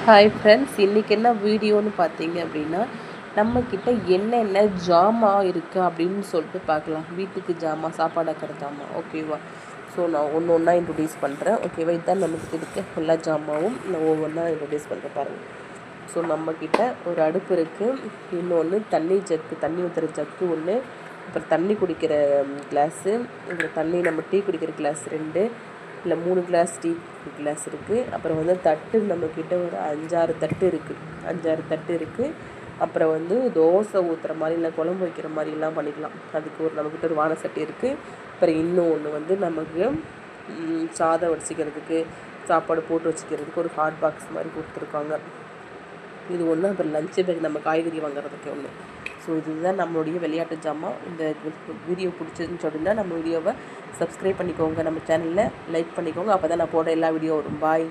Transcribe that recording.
Hi friends, இன்றைக்கி என்ன வீடியோன்னு பார்த்தீங்க அப்படின்னா, நம்மக்கிட்ட என்னென்ன ஜாமான் இருக்குது அப்படின்னு சொல்லிட்டு பார்க்கலாம். வீட்டுக்கு ஜாமான், சாப்பாடு ஆக்கிற ஜாமான், ஓகேவா? ஸோ நான் ஒன்று ஒன்றா இன்ட்ரொடியூஸ் பண்ணுறேன், ஓகேவா? இதுதான் நமக்கு இருக்க எல்லா ஜாமாவும் நான் ஒவ்வொன்றா இன்ட்ரொடியூஸ் பண்ணுறேன் பாருங்கள். ஸோ நம்மக்கிட்ட ஒரு அடுப்பு இருக்குது, இன்னொன்று தண்ணி ஊற்றுற ஜக்கு ஒன்று, அப்புறம் தண்ணி குடிக்கிற கிளாஸு, அப்புறம் தண்ணி நம்ம டீ குடிக்கிற கிளாஸ் 2 இல்லை 3 கிளாஸ் டீ கிளாஸ் இருக்குது. அப்புறம் வந்து தட்டு நம்மக்கிட்ட ஒரு 5-6 தட்டு இருக்குது, 5-6 தட்டு இருக்குது. அப்புறம் வந்து தோசை ஊற்றுற மாதிரி இல்லை குழம்பு வைக்கிற மாதிரிலாம் பண்ணிக்கலாம். அதுக்கு நம்மக்கிட்ட ஒரு வானை சட்டி இருக்குது. அப்புறம் இன்னும் ஒன்று வந்து நமக்கு சாதம் வச்சுக்கிறதுக்கு, சாப்பாடு போட்டு வச்சுக்கிறதுக்கு ஒரு ஹாட் பாக்ஸ் மாதிரி கொடுத்துருக்காங்க. இது ஒன்று. அப்புறம் லஞ்சு பேக் நம்ம காய்கறி வாங்குறதுக்கு ஒன்று. ஸோ இதுதான் நம்மளுடைய விளையாட்டு ஜாமான். இந்த வீடியோ பிடிச்சதுன்னு சொன்னால் நம்ம வீடியோவை சப்ஸ்கிரைப் பண்ணிக்கோங்க, நம்ம சேனலில் லைக் பண்ணிக்கோங்க. அப்போ தான் நான் போட எல்லா வீடியோ வரும். பாய்.